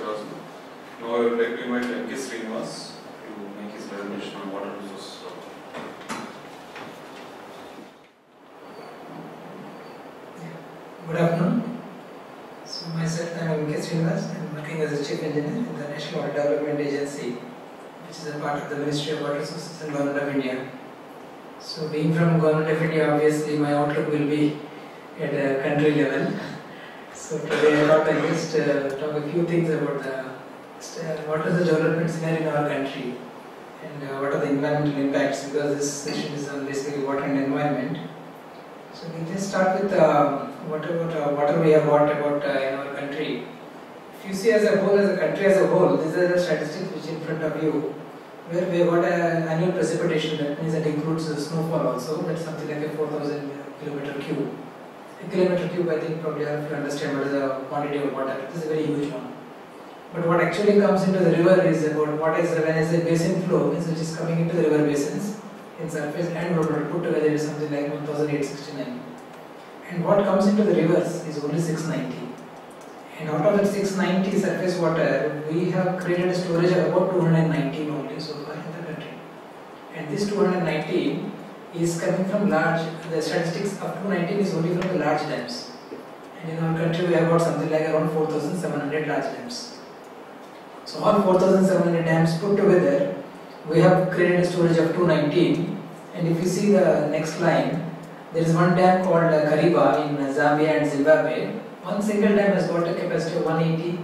Saraswati. Now I would like to invite M.K. Srinivas to make his presentation on water resources. Good afternoon. So myself, I am M.K. Srinivas. I am working as a Chief Engineer in the National Water Development Agency, which is a part of the Ministry of Water Resources and Government of India. So being from Government of India, obviously my outlook will be at a country level. So today I thought I just talk a few things about what is the development scenario in our country and what are the environmental impacts, because this session is on basically water and environment. So we just start with what we have got about in our country. If you see as a whole, as a country as a whole, these are the statistics which in front of you, where we have got an annual precipitation, that means that includes the snowfall also, that's something like a 4,000 kilometer cube. A kilometer cube, I think probably have to understand what is the quantity of water. This is a very huge one. But what actually comes into the river is about when I say basin flow, means which is coming into the river basins in surface and water put together is something like 1,869. And what comes into the rivers is only 690. And out of that 690 surface water, we have created a storage of about 219 only so far in the country. And this 219 is coming from the statistics of 219 is only from the large dams. And in our country we have got something like around 4,700 large dams. So all 4,700 dams put together, we have created a storage of 219. And if you see the next line, there is one dam called Kariba in Zambia and Zimbabwe. One single dam has got a capacity of 180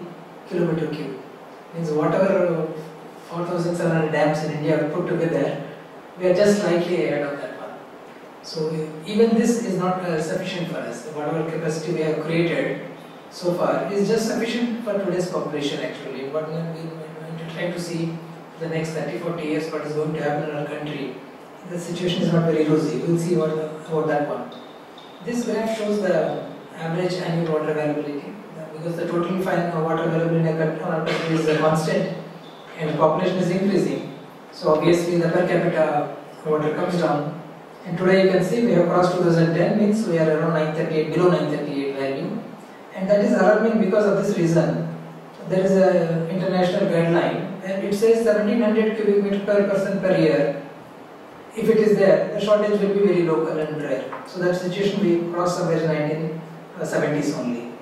kilometer cube. Means whatever 4,700 dams in India put together, we are just slightly ahead of that one. So even this is not sufficient for us. Whatever capacity we have created so far is just sufficient for today's population actually. What we are going to try to see the next 30-40 years what is going to happen in our country. The situation is not very rosy. We will see about that one. This graph shows the average annual water availability, because the total water availability in our country is constant and the population is increasing. So obviously the per capita water comes down. And today you can see we have crossed 2010, means we are around 938, below 938 value. And that is alarming because of this reason. There is an international guideline and it says 1700 cubic meter per person per year. If it is there, the shortage will be very local and rare. So that situation we crossed somewhere in 1970s only.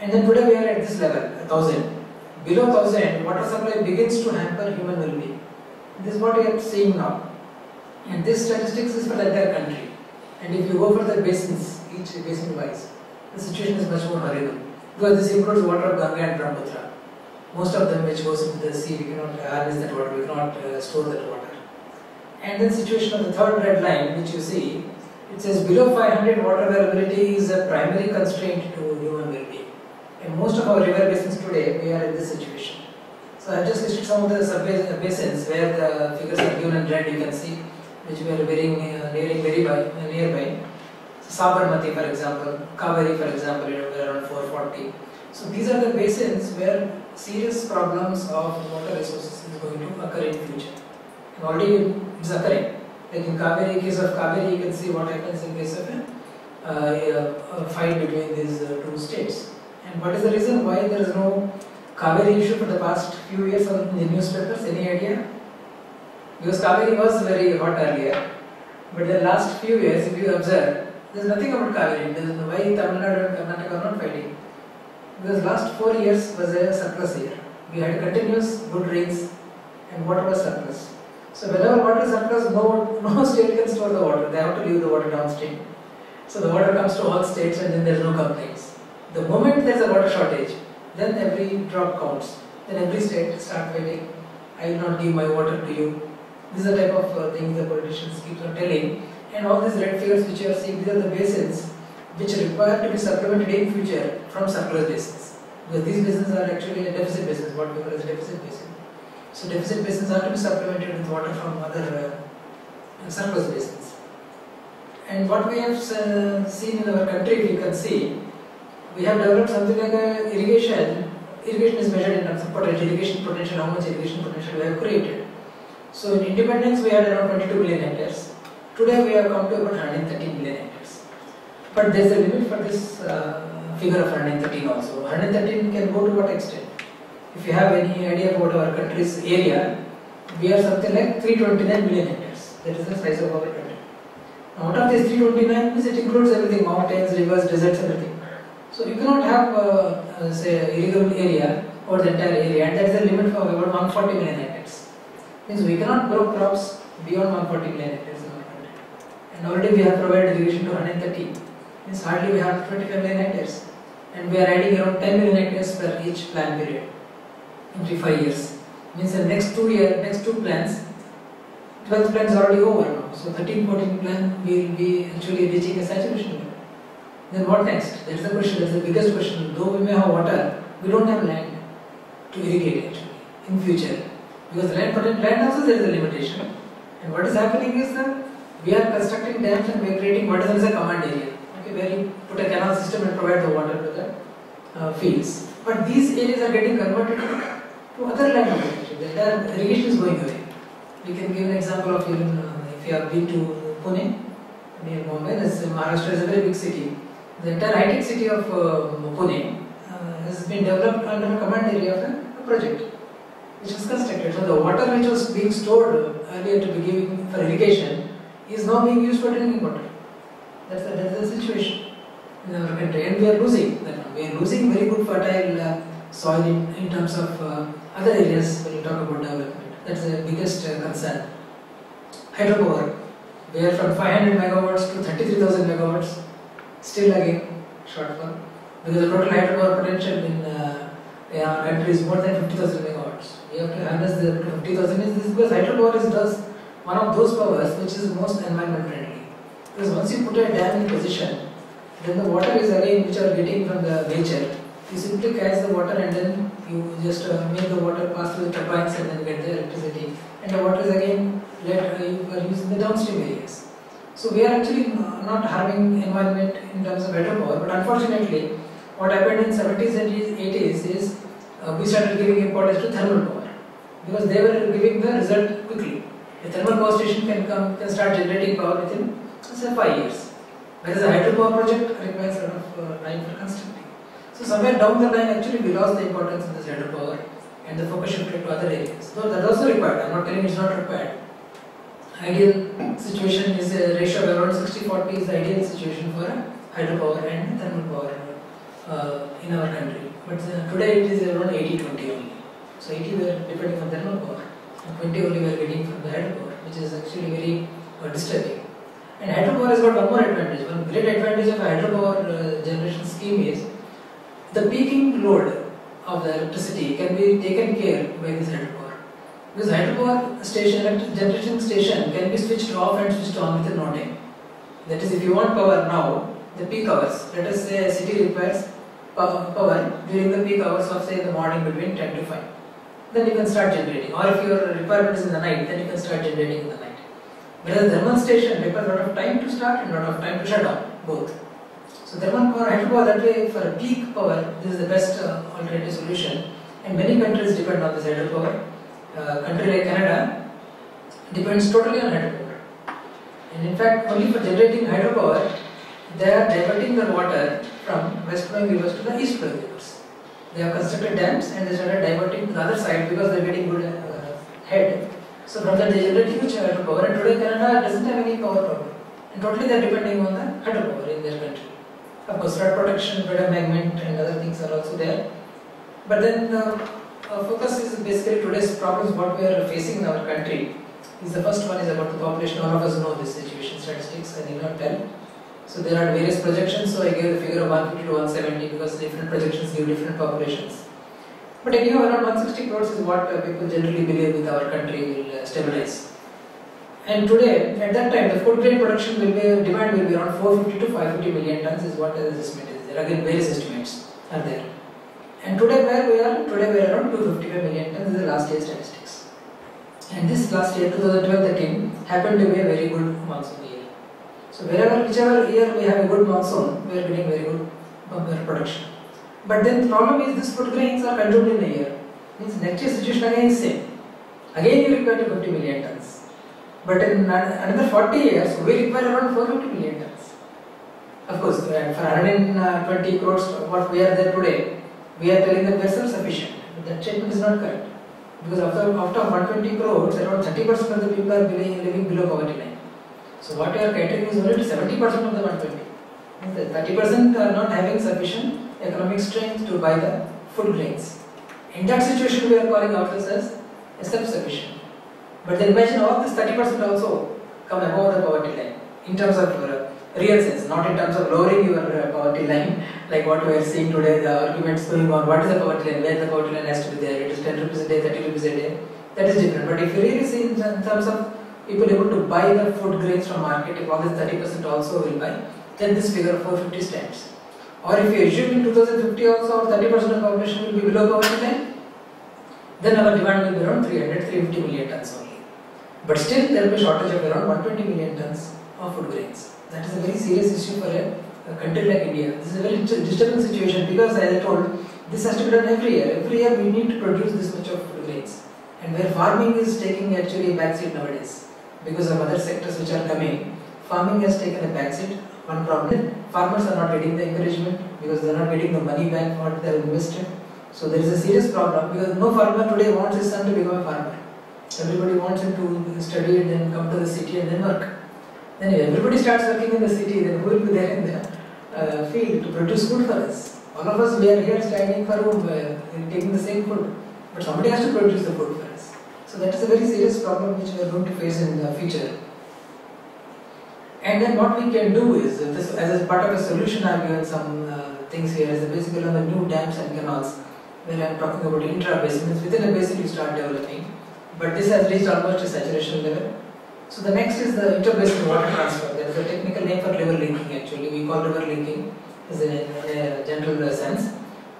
And then today we are at this level, 1000. Below 1000, water supply begins to hamper human well-being. This is what we are seeing now. And this statistics is for the entire country. And if you go for the basins, each basin wise, the situation is much more horrible. Because this includes water of Ganga and Brahmaputra. Most of them which goes into the sea, we cannot harness that water, we cannot store that water. And then situation of the third red line which you see, it says below 500 water availability is a primary constraint to human well-being. In most of our river basins today, we are in this situation. So I have just listed some of the basins where the figures are given in red, you can see, which we are nearing nearby. So Sabarmati for example, Kaveri for example, we are around 440. So these are the basins where serious problems of water resources is going to occur in future. And already it's occurring. Like in Kaveri, case of Kaveri, you can see what happens in case of a fight between these two states. And what is the reason why there is no Kaveri issue for the past few years on the newspapers? Any idea? Because Kaveri was very hot earlier, but the last few years, if you observe, there is nothing about Kaveri. Why Tamil Nadu and Karnataka are not fighting? Because last 4 years was a surplus year. We had continuous good rains and water was surplus. So whenever water is surplus, no state can store the water. They have to leave the water downstream. So the water comes to all states and then there is no complaints. The moment there is a water shortage, then every drop counts. Then every state starts waiting. I will not give my water to you. This is the type of things the politicians keep on telling. And all these red figures which you are seeing, these are the basins which require to be supplemented in future from surplus basins. Because these basins are actually a deficit basins, what we call as a deficit basin. So deficit basins are to be supplemented with water from other surplus basins. And what we have seen in our country, if you can see, we have developed something like irrigation. Irrigation is measured in terms of irrigation potential, how much irrigation potential we have created. So in independence we had around 22 million hectares. Today we have come to about 113 million hectares. But there is a limit for this figure of 113 also. 113 can go to what extent? if you have any idea about our country's area, we are something like 329 million hectares. That is the size of our country. Now, out of these 329, it includes everything: mountains, rivers, deserts, everything. So you cannot have, say, irrigable area over the entire area, and that is the limit for about 140 million hectares. Means we cannot grow crops beyond 140 million hectares in our country. And already we have provided irrigation to 130. Means hardly we have 25 million hectares. And we are adding around 10 million hectares per each plan period, every 5 years. Means the next 2 plans, 12th plan is already over now. So 13-14 plan will be actually reaching a saturation level. Then what next? That is the question. That is the biggest question. Though we may have water, we don't have land to irrigate actually in future, because land also there is a limitation. And what is happening is that we are constructing dams and we are creating what is known as a command area. Okay, where you put a canal system and provide the water to the fields. But these areas are getting converted to other land applications. The entire irrigation is going away. We can give an example of even if you have been to Pune, near Mumbai. Maharashtra is a very big city. The entire high-tech city of Pune has been developed under a command area of a project which was constructed. So the water which was being stored earlier to be given for irrigation is now being used for drinking water. That's the situation in our country, and we are losing that one. We are losing very good fertile soil in terms of other areas when you talk about development. That's the biggest concern. Hydropower, we are from 500 megawatts to 33,000 megawatts. Still again shortfall, because the total hydropower potential in our country is more than 50,000 megawatts. We have to harness the 50,000 is this, because hydropower is thus one of those powers which is most environment friendly. Because once you put a dam in position, then the water is again which you are getting from the nature. You simply catch the water and then you just make the water pass through the turbines and then get the electricity. And the water is again you are using the downstream areas. So we are actually not harming environment in terms of hydropower, but unfortunately what happened in 70s and 80s is we started giving importance to thermal power, because they were giving the result quickly. A thermal power station can start generating power within say 5 years, whereas a hydropower project requires a lot of time for constructing. So somewhere down the line actually we lost the importance of this hydropower and the focus shifted to other areas. Though that is also required, I am not telling it is not required. Ideal situation is a ratio of around 60-40 is the ideal situation for hydropower and thermal power in our country. But today it is around 80-20 only. So 80 we are depending on thermal power, and 20 only we are getting from the hydropower, which is actually very disturbing. And hydropower has got one more advantage. One great advantage of a hydropower generation scheme is the peaking load of the electricity can be taken care by this hydropower. Because hydropower station, electric generation station can be switched off and switched on within no time. That is, if you want power now, the peak hours, let us say a city requires power during the peak hours of say the morning between 10 to 5. Then you can start generating. Or if your requirement is in the night, then you can start generating in the night. Whereas the thermal station requires a lot of time to start and a lot of time to shut down, both. So thermal power, hydropower, that way for peak power, this is the best alternative solution. And many countries depend on this hydropower. Country like Canada depends totally on hydropower. And in fact, only for generating hydropower, they are diverting the water from west flowing rivers to the east flowing rivers. They have constructed dams and they started diverting to the other side because they are getting good head. So from that they generate huge hydropower, and today Canada doesn't have any power problem. And totally they are depending on the hydropower in their country. Of course, flood protection, flood embankment and other things are also there. But then our focus is basically today's problems what we are facing in our country. The first one is about the population. All of us know this situation, statistics, I need not tell. So there are various projections, so I gave the figure of 150 to 170 because different projections give different populations. But anyhow, around 160 crores is what people generally believe with our country will stabilize. And today, at that time, the food grain production will be, demand will be around 450 to 550 million tons is what the estimate is there. Again, various estimates are there. And today where we are? Today we are around 255 million tons, this is the last year statistics. And this last year, 2012-13, happened to be a very good monsoon year. So whichever year we have a good monsoon, we are getting very good bumper production. But then the problem is these food grains are consumed in a year. Means next year situation again is same. Again you require 50 million tons. But in another 40 years, we require around 450 million tons. Of course, for 120 crores what we are there today, we are telling that we are self-sufficient. But that statement is not correct. Because after 120 crores, around 30% of the people are living below poverty line. So what you are catering is only to 70% of the 120. Means that 30% are not having sufficient economic strength to buy the food grains. In that situation, we are calling ourselves as self-sufficient. But then imagine all this 30% also come above the poverty line in terms of real sense, not in terms of lowering your poverty line, like what we are seeing today, the arguments going on, what is the poverty line, where the poverty line has to be there, it is 10 rupees a day, 30 rupees a day, that is different. But if you really see in terms of people able to buy the food grains from market, if all this 30% also will buy, then this figure of 450 stands. Or if you assume in 2050 also 30% of the population will be below poverty line, then our demand will be around 350 million tons only. But still there will be a shortage of around 120 million tons of food grains. That is a very serious issue for a country like India. This is a very disturbing situation because, as I told, this has to be done every year. Every year we need to produce this much of food grains. And where farming is taking actually a backseat nowadays because of other sectors which are coming, farming has taken a backseat. One problem, farmers are not getting the encouragement because they are not getting the money back for what they have invested. So there is a serious problem because no farmer today wants his son to become a farmer. Everybody wants him to study and then come to the city and then work. Then if everybody starts working in the city, then who will be there in the field to produce food for us? All of us, we are here standing for home, taking the same food. But somebody has to produce the food for us. So that is a very serious problem which we are going to face in the future. And then what we can do is, this, as a part of a solution, I have given some things here, is basically on the new dams and canals, where I am talking about intra-basin. Within a basin you start developing, but this has reached almost a saturation level. So the next is the inter-basin water transfer. That is a technical name for river linking actually. We call river linking in a general sense.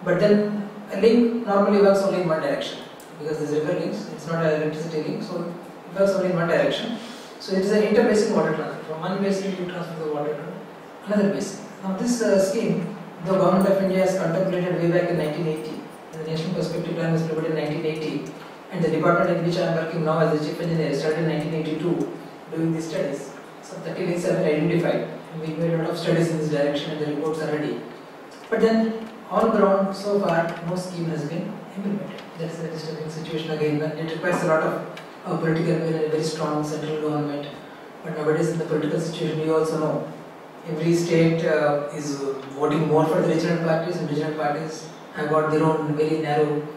But then a link normally works only in one direction because this river links, it's not an electricity link, so it works only in one direction. So it is an inter-basin water transfer. From one basin you transfer the water to another basin. Now this scheme, the Government of India has contemplated way back in 1980. The National Perspective Plan was prepared in 1980. And the department in which I am working now as a chief engineer started in 1982 doing these studies. So 30 links have been identified. And we made a lot of studies in this direction and the reports are ready. But then on ground so far no scheme has been implemented. That is a disturbing situation again. It requires a lot of political will and a very strong central government. But nowadays in the political situation you also know every state is voting more for the regional parties, and regional parties have got their own very narrow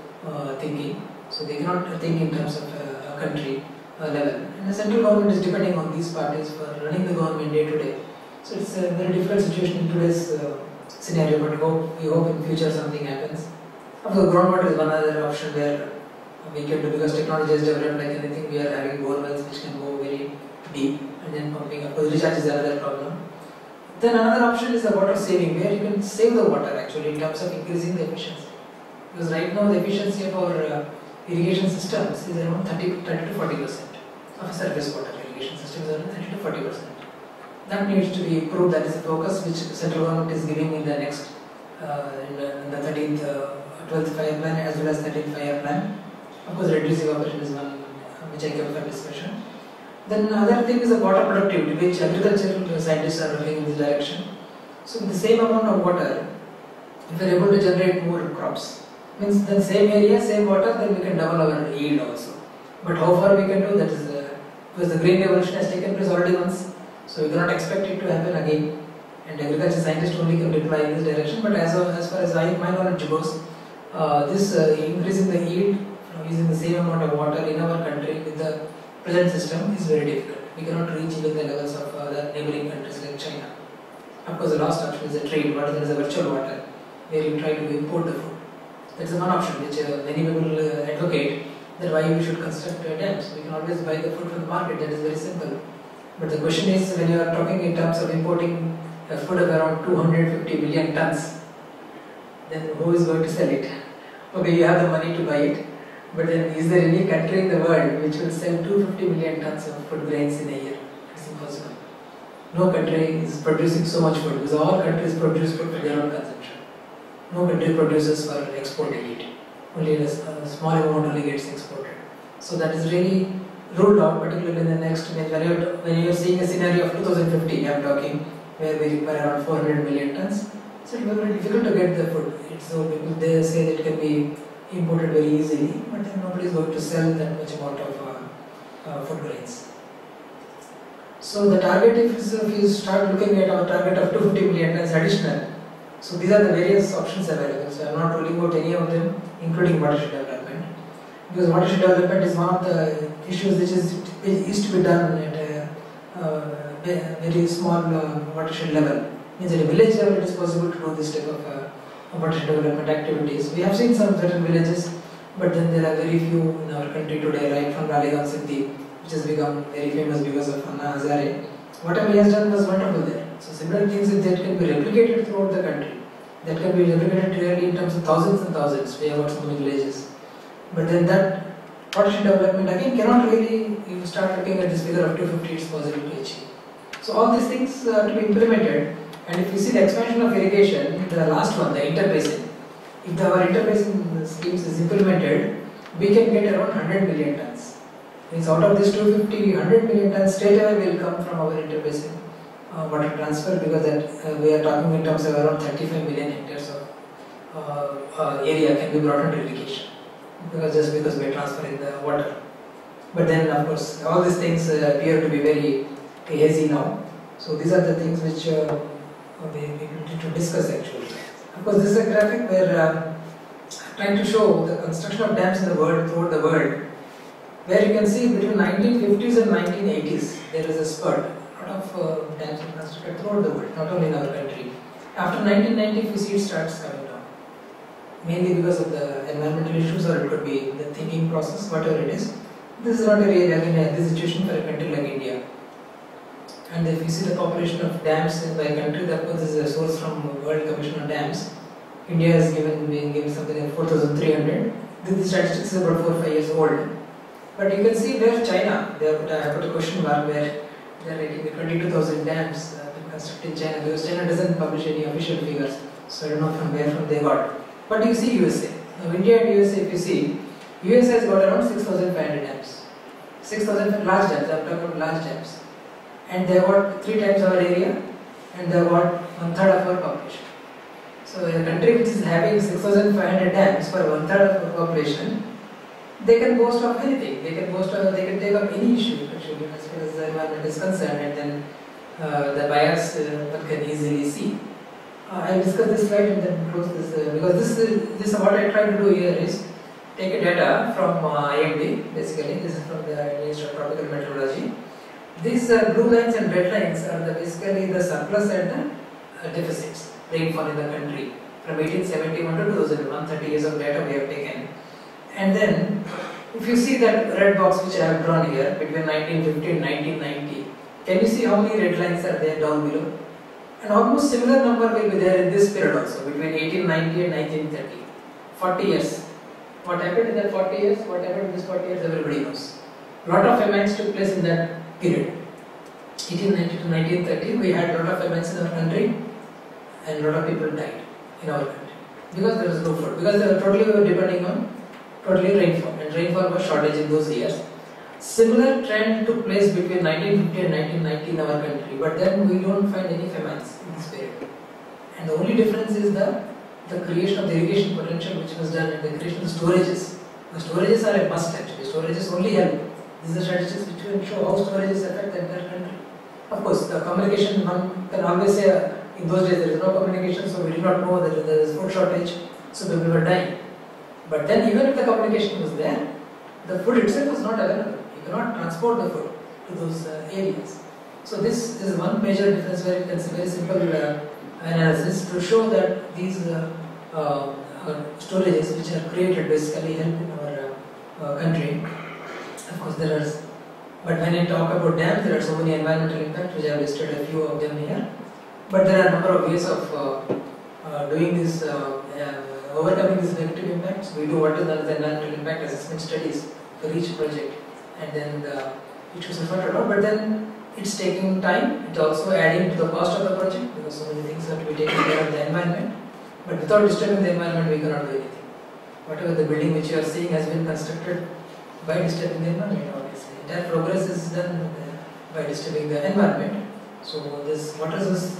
thinking. So they cannot think in terms of a country level. And the central government is depending on these parties for running the government day to day. So it's a very difficult situation in today's scenario, but we hope in future something happens. Of course, groundwater is one other option where we can do, because technology has developed like anything. We are having bore wells which can go very deep and then pumping. Of course, recharge is another problem. Then another option is the water saving, where you can save the water actually in terms of increasing the efficiency. Because right now the efficiency of our irrigation systems is around 30 to 40% of surface water irrigation system is around 30 to 40%. That needs to be improved. That is the focus which central government is giving in the next in the 13th, 12th 5-year plan as well as 13th 5-year plan. Of course, reducing operation is one which I kept for discussion. Then another thing is the water productivity, which agricultural scientists are looking in this direction. So with the same amount of water, if we are able to generate more crops, means the same area, same water, then we can double our yield also. But how far we can do that is because the green revolution has taken place already once, so we cannot expect it to happen again. And agriculture scientists only can reply in this direction. But as far as my knowledge goes, this increasing the yield from using the same amount of water in our country with the present system is very difficult. We cannot reach even the levels of the neighboring countries like China. Of course, the last option is a trade, what is a virtual water, where you try to import the food. That's one option which many people advocate, that why we should construct dams. We can always buy the food from the market, that is very simple. But the question is, when you are talking in terms of importing food of around 250 million tons, then who is going to sell it? Okay, you have the money to buy it, but then is there any country in the world which will sell 250 million tons of food grains in a year? It's impossible. No country is producing so much food, because all countries produce food for their own consumption. No country produces for exporting it. Only a small amount only gets exported. So that is really ruled out, particularly in the next, when you are seeing a scenario of 2050, I am talking, where we require around 400 million tons. So it will be very difficult to get the food. So people, they say that it can be imported very easily, but then nobody is going to sell that much amount of food grains. So the target, if you start looking at our target of 250 million tons additional, so these are the various options available. So I am not ruling out any of them, including watershed development, because watershed development is one of the issues which is to be done at a very small watershed level. Means at a village level it is possible to do this type of watershed development activities. We have seen some certain villages, but then there are very few in our country today, right from Raleigh City, which has become very famous because of Anna Hazare. Whatever he has done was wonderful there. So similar things that can be replicated throughout the country. That can be replicated really in terms of thousands and thousands. We have got so many villages. But then that watershed development again cannot really, you start looking at this figure of 250, it's possible to achieve. So all these things are to be implemented. And if you see the expansion of irrigation, the last one, the interbasin, if our interbasin schemes is implemented, we can get around 100 million tons. Means out of this 250, 100 million tons straight away will come from our interbasin water transfer, because that we are talking in terms of around 35 million hectares of area can be brought under irrigation, because we are transferring the water. But then of course all these things appear to be very hazy now. So these are the things which we need to discuss actually. Of course this is a graphic where trying to show the construction of dams in the world, throughout the world, where you can see between 1950s and 1980s there is a spurt. A lot of dams are constructed throughout the world, not only in our country. After 1990, we see it starts coming down, mainly because of the environmental issues, or it could be the thinking process, whatever it is. This is not a really this situation for a country like India. And if you see the population of dams by country, of course this is a source from World Commission on Dams. India is being given something like 4,300. This statistics is about 4 or 5 years old. But you can see where China, I put a question mark where they are rating the 22,000 dams been constructed in China, because China doesn't publish any official figures. So I don't know from where they got. But you see USA. Now India and USA, if you see, USA has got around 6,500 dams. 6,000 large dams, I am talking about large dams. And they have got 3 times our area, and they have got 1/3 of our population. So a country which is having 6,500 dams for 1/3 of our population, they can boast of anything. They can take up any issue actually, as far as the environment is concerned, and then the bias one can easily see. I will discuss this slide and then close this because this what I try to do here is take a data from IMD. Basically, this is from the Institute of Tropical Meteorology. These blue lines and red lines are basically the surplus and the deficits rainfall in the country from 1871 to 2001. 30 years of data we have taken. And then, if you see that red box which I have drawn here between 1950 and 1990, can you see how many red lines are there down below? And almost similar number will be there in this period also, between 1890 and 1930. 40 years. What happened in that 40 years? What happened in this 40 years? Everybody knows. A lot of famines took place in that period. 1890 to 1930, we had a lot of famines in our country, and a lot of people died in our country because there was no food. Because they were totally depending on rainfall, and rainfall was shortage in those years. Similar trend took place between 1950 and 1990 in our country, but then we don't find any famines in this period. And the only difference is the creation of the irrigation potential which was done, and the creation of storages. The storages are a must actually. Storages only help. These are statistics which will show how storages affect the entire country. Of course, the communication, one can always say in those days there is no communication, so we did not know that there is food shortage, so people were dying. But then even if the communication was there, the food itself was not available. You cannot transport the food to those areas. So this is one major difference where you can see very simple analysis to show that these storages which are created basically help in our country. Of course there are, but when I talk about dams, there are so many environmental impacts which I have listed a few of them here. But there are a number of ways of doing this, overcoming these negative impacts. We do what is known as environmental impact assessment studies for each project, and then the issues are sorted out. But then it's taking time. It's also adding to the cost of the project because so many things have to be taken care of the environment. But without disturbing the environment, we cannot do anything. Whatever the building which you are seeing has been constructed by disturbing the environment, obviously. Entire progress is done by disturbing the environment. So this water resource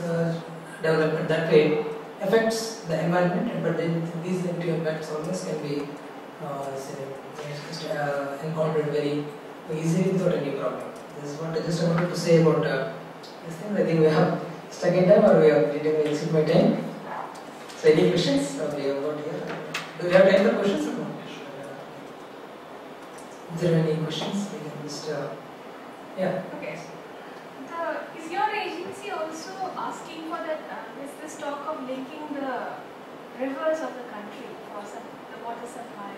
development that way affects the environment, but then these negative impacts always can be encountered very easily without any problem. This is what I just wanted to say about this thing. I think we have stuck in time, or we have exceeded my time. So any questions? We have got here. Do we have time for questions or no? Is there any questions? We can just yeah. Okay. Is your agency also asking for that? This talk of linking the rivers of the country for the water supply?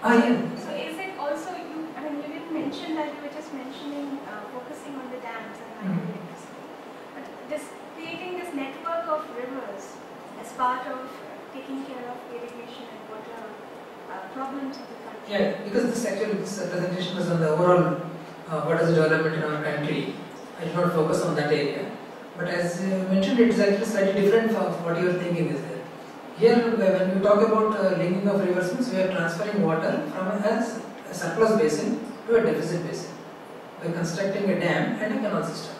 Yeah. So is it also you? I mean, you didn't mention that. You were just mentioning focusing on the dams and hydroelectricity. But creating this network of rivers as part of taking care of irrigation and water problems of the country. Yeah, because this presentation was on the overall what is the development in our country. I did not focus on that area. But as you mentioned, it is actually slightly different from what you are thinking is there. Here, when we talk about linking of rivers, means we are transferring water from a surplus basin to a deficit basin by constructing a dam and a canal system.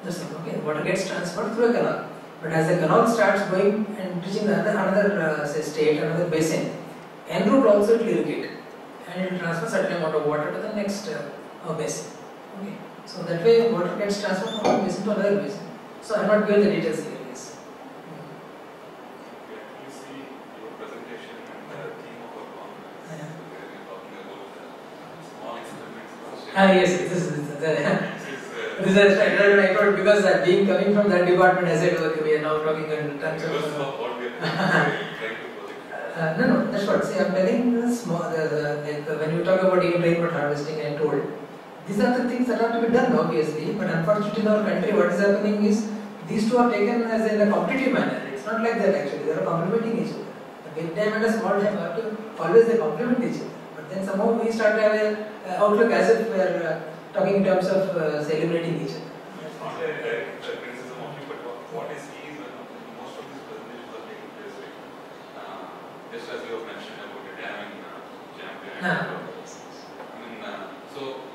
That's all. Okay, water gets transferred through a canal. But as the canal starts going and reaching another say state, another basin, en route also it will irrigate and it will transfer certain amount of water to the next basin. Okay, so that way water gets transferred from one basin to another basin. So I am not going the details here. Yes. You see your presentation and the theme of our conference, where you're talking about small experiments. Yes, this is I thought because being coming from that department, I said, okay, we are now talking in terms of. What we are trying to project. No, that's what. See, I'm telling the small, like when you talk about even rainwater harvesting, I told these are the things that are to be done, obviously. But unfortunately, in our country, what is happening is these two are taken as in a competitive manner. It's not like that actually. They are complementing each other. A big dam and a small dam are to always they complement each other. But then somehow we start to have a outlook as if we are talking in terms of celebrating each other. It's not a direct criticism of you, but what is key is when most of these presentations are taking place, just as you have mentioned about the dam in Champion. So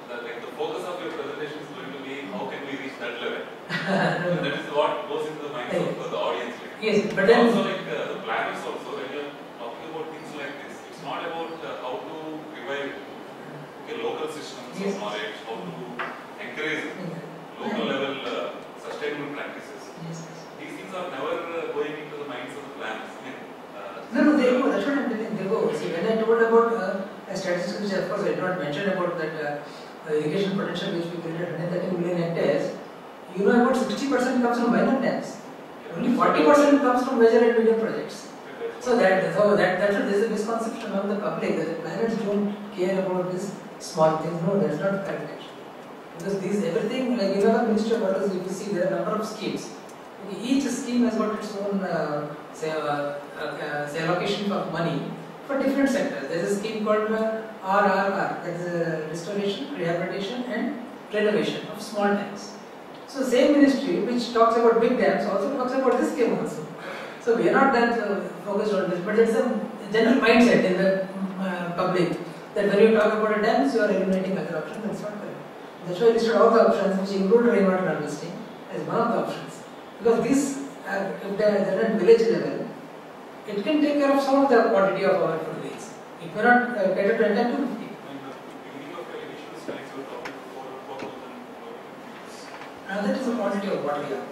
the focus of your presentation is going to be how can we reach that level. That is what goes into the minds of the audience. Yes, but then also the planners also, when you are talking about things like this, it's not about how to revive local systems of knowledge, how to encourage local level sustainable practices. These things are never going into the minds of the planners. No, they go. That's what I'm telling. They go. See, when I told about a statistic which of course I did not mention about that irrigation potential which we created 130 million hectares, you know about 60% comes from minor dams. Only 40% comes from major and medium projects. So that's there is a misconception among the public that the planners don't care about this small things. No, that's not correct actually. Because these everything, like in our Ministry of Waters, if you see there are a number of schemes. Each scheme has got its own say allocation of money for different sectors. There is a scheme called RRR, that is restoration, rehabilitation and renovation of small dams. So same ministry which talks about big dams also talks about this scheme also. So we are not that focused on this, but it's a general mindset in the public that when you talk about a dams, you are eliminating other options. That's not correct. That's why I listed all the options which include rainwater harvesting as one of the options. Because these, if they are at village level, it can take care of some of the quantity of our food needs. It may not cater to entire 250. In the beginning of your initial slides, you were talking about 4,000 That is the quantity of water. Yeah.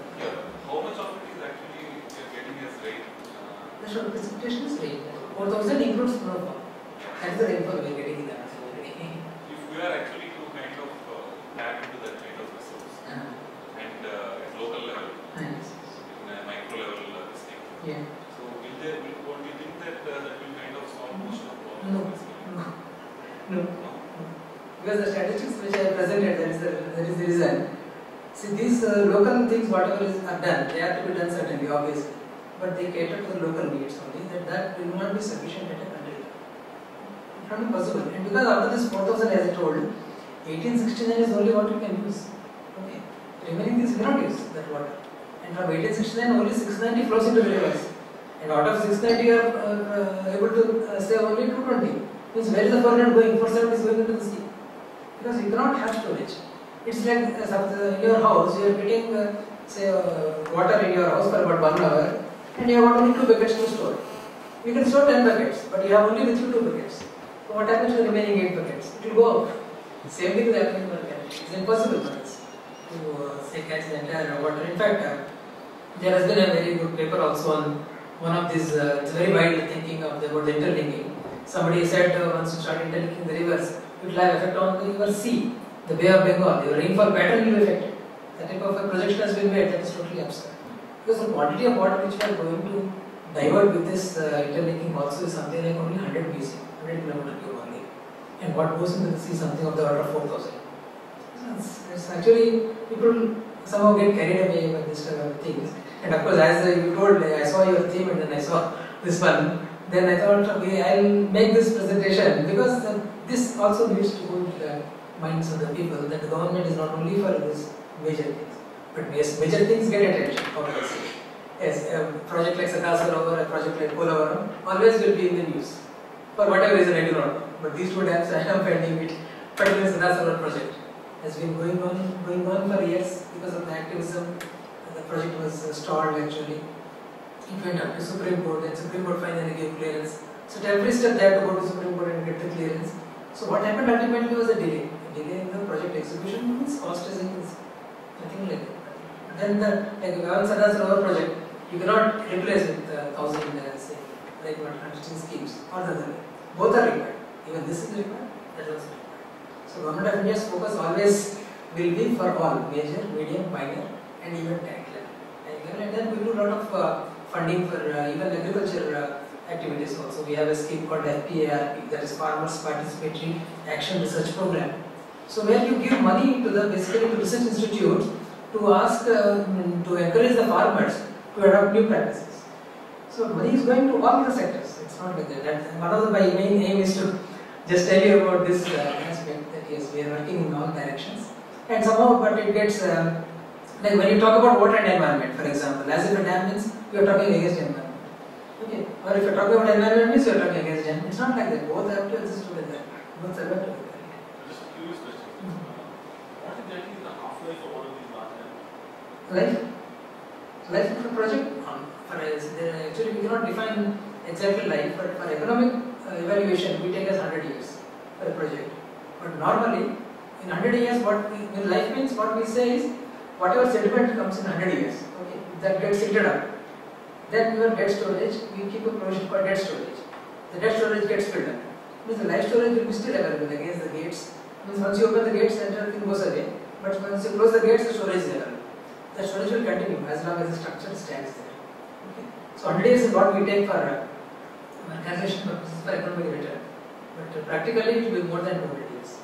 How much of it is actually getting as rain? The short precipitation is rain. 4,000 includes snowfall. That is the rainfall we are getting in that. If we are actually to kind of tap into that kind of resource and at local level, in a micro level this thing. Yeah. So do you think that that will kind of solve most of the problems? No. Because the statistics which I have presented, that is the reason. See, these local things, whatever are done, they have to be done certainly, obviously. But they cater to the local needs only, that will not be sufficient at a country level. It cannot be possible. And because after this 4,000, as I told, 1869 is only what we can use. Okay. Remaining things we cannot use that water. And from 1869, only 690 flows into the rivers. And out of 690, you are able to save only 220. Means where is the 400 going? 470 is going into the sea. Because you cannot have storage. It's like in your house, you are getting say water in your house for about 1 hour and you have got only 2 buckets to store. You can store 10 buckets, but you have only with you 2 buckets. So what happens to the remaining 8 buckets? It will go out. The same thing is happening for catch. It's impossible for us to say catch the entire water. In fact, there has been a very good paper also on one of these, it's very wide thinking about the interlinking. Somebody said once you start interlinking the rivers, it will have effect on the river sea, the Bay of Bengal, the rainfall pattern will be affected. That type of a projection has been made, that is totally absurd. Because the quantity of water which we are going to divert with this interlinking also is something like only 100 BC, 100 km cube only. And what goes into the sea is something of the order of 4,000. So it's actually, people somehow get carried away by this type of things. And of course, as you told, I saw your theme and then I saw this one. Then I thought, okay, I'll make this presentation because this also needs to go into the minds of the people that the government is not only for these major things, but yes, major things get attention, obviously. Yes, a project like Satasar or a project like Polavaram always will be in the news. For whatever reason, I do not know. But these 2 dams, I am finding it, particularly Satasar project, has been going on for years because of the activism. The project was stalled actually. It went up to Supreme Court, and Supreme Court finally gave clearance. So at every step they had to go to Supreme Court and get the clearance. So what happened ultimately was a delay. A delay in the project execution means cost is nothing like that. Then like Satasar project, you cannot replace with 1,000 say, like what understanding schemes or the other way. Both are required. Even this is required, that is also required. So Government of India's focus always will be for all, major, medium, minor and even tank level. And then we do a lot of funding for even agriculture activities also. We have a scheme called FPARP, that is Farmers Participatory Action Research Program. So where you give money to the basically to research institutes to ask to encourage the farmers to adopt new practices. So money is going to all the sectors. It's not like that. One of the main aim is to just tell you about this aspect that yes, we are working in all directions. And somehow, but it gets like when you talk about water and environment, for example, as if a dam means you are talking against environment. Okay, or if you are talking about environment means you are talking against dam. It's not like that. Both have to exist together. Both are together. Just a curious question. What exactly is the half-life of one of these large dams? Life of the project, actually we cannot define exactly life, but for economic evaluation we take as 100 years for a project. But normally in 100 years when life means what we say is whatever sediment comes in 100 years, okay, that gets silted up. Then your dead storage, we keep a provision for dead storage. The dead storage gets filled up. Means the life storage will be still available against the gates. Means once you open the gates, everything goes away. But once you close the gates, the storage is available. The storage will continue as long as the structure stands there. Okay. So 100 years is what we take for calculation purposes for economic return. But practically it will be more than 200 years.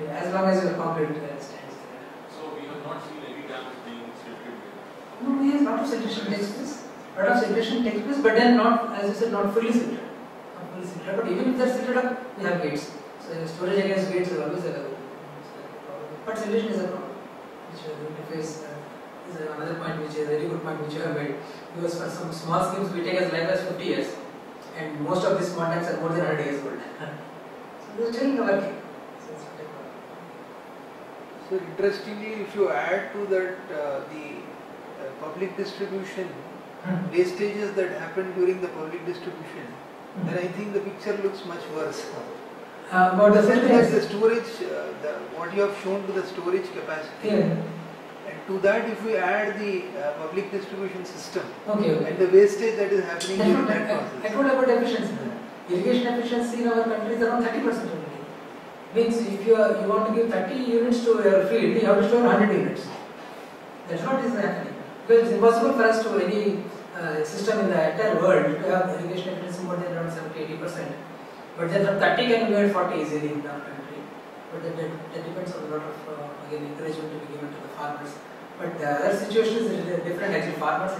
As long as your concrete stands there. So we have not seen any dams being silted. No, yes, lot of siltation takes place. Lot of siltation takes place, but then not, as you said, not fully silted. Not fully silted. But even if they are silted up, we have gates. So storage against gates is always available. But siltation is a problem, which we are going to face. Is another point which is a very good point which you have made. Because for some small schemes we take as life as 50 years, and most of these small dams are more than 100 years old. So they are still working. So interestingly, if you add to that the public distribution wastages that happen during the public distribution, then I think the picture looks much worse. About the Like the storage, what you have shown to the storage capacity, and to that if we add the public distribution system and the wastage that is happening during that process. I told about efficiency. Irrigation efficiency in our country is around 30% only. Means if you want to give 30 units to your field, you have to store 100 units. That's what is happening. Because it's impossible for us to any system in the entire world to have irrigation efficiency more than around 70-80%. But then from 30 can be made 40 easily in our country. But that depends on a lot of again encouragement to be given to the farmers. But the other situation is different. Actually, farmers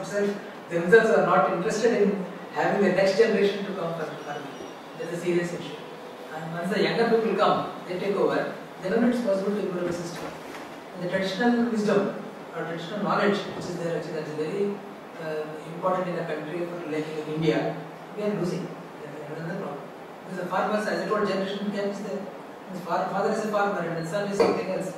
themselves are not interested in having the next generation to come for farming. That's a serious issue. And once the younger people come, they take over, then only it's possible to improve the system. And the traditional wisdom or traditional knowledge which is there, actually, that is very important in a country like in India, we are losing. That is another problem. Because the farmers, as I told, generation gap is there. His father is a farmer and his son is something else.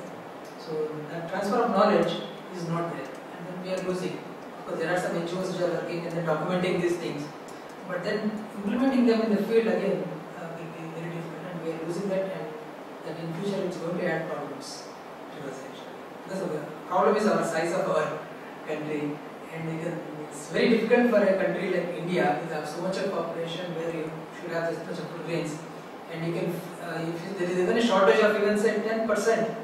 So that transfer of knowledge is not there. And then we are losing. Because there are some NGOs which are working and they are documenting these things. but then implementing them in the field again will be very difficult, and we are losing that, and that in future it's going to add problems to us actually. Because the problem is our size of our country, and it's very difficult for a country like India with so much of population where you should have this much of food grains, and you can, if there is even a shortage of even say 10%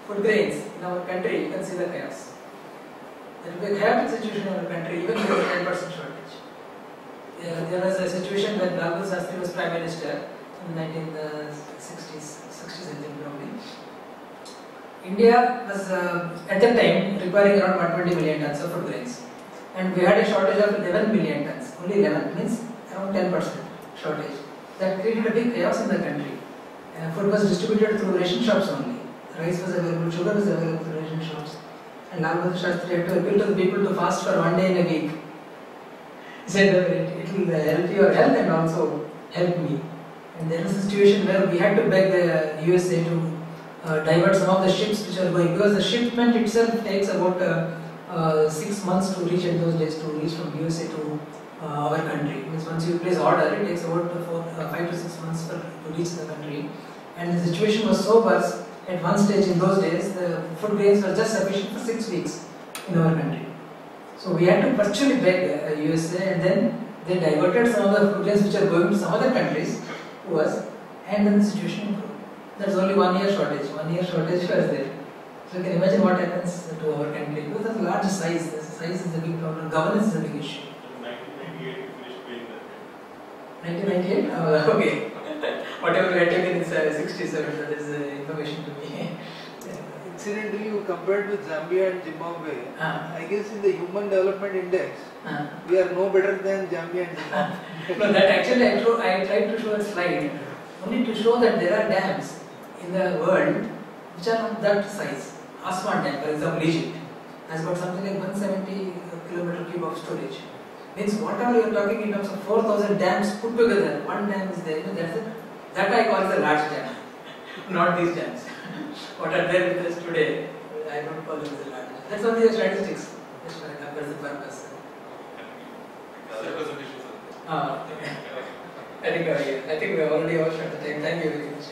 food grains in our country, you can see the chaos. There will be a chaotic situation in our country even with a 10% shortage. There was a situation when Lal Bahadur Shastri was Prime Minister in the 1960s, I think probably. India was at that time requiring around 120 million tons of food grains, and we had a shortage of 11 million tons. Only 11 means around 10% shortage. That created a big chaos in the country. Food was distributed through ration shops only. Rice was available, sugar was available through ration shops, and Lal Bahadur Shastri had to appeal to the people to fast for 1 day in a week. He said it will help your health and also help me. And there was a situation where we had to beg the USA to divert some of the ships which are going, because the shipment itself takes about 6 months to reach in those days, to reach from USA to our country. Means once you place order, it takes about 5 to 6 months to reach the country. And the situation was so worse at one stage in those days, the food grains were just sufficient for 6 weeks in our country. So we had to virtually beg USA, and then they diverted some of the food grains which are going to some other countries to us, and then the situation improved. That's only 1 year shortage. 1 year shortage was there. So you can imagine what happens to our country. Because of the large size, the size is a big problem. Governance is a big issue. 1998 you finished paying that. 1998? Okay. Whatever we had taken is 67. That is information to me. Incidentally, compared with Zambia and Zimbabwe, I guess in the Human Development Index, we are no better than Zambia and Zimbabwe. No, that actually I tried to show a slide only to show that there are dams in the world which are of that size. Aswan Dam, for example, Egypt has got something like 170 kilometer cube of storage. Means whatever you are talking in terms of 4,000 dams put together, one dam is there. That I call the large dam, not these dams. What are there with us today, I don't call them as a large dam. That's only the statistics, just for the purpose. Representations. I think we have already overshot the time. Thank you very much.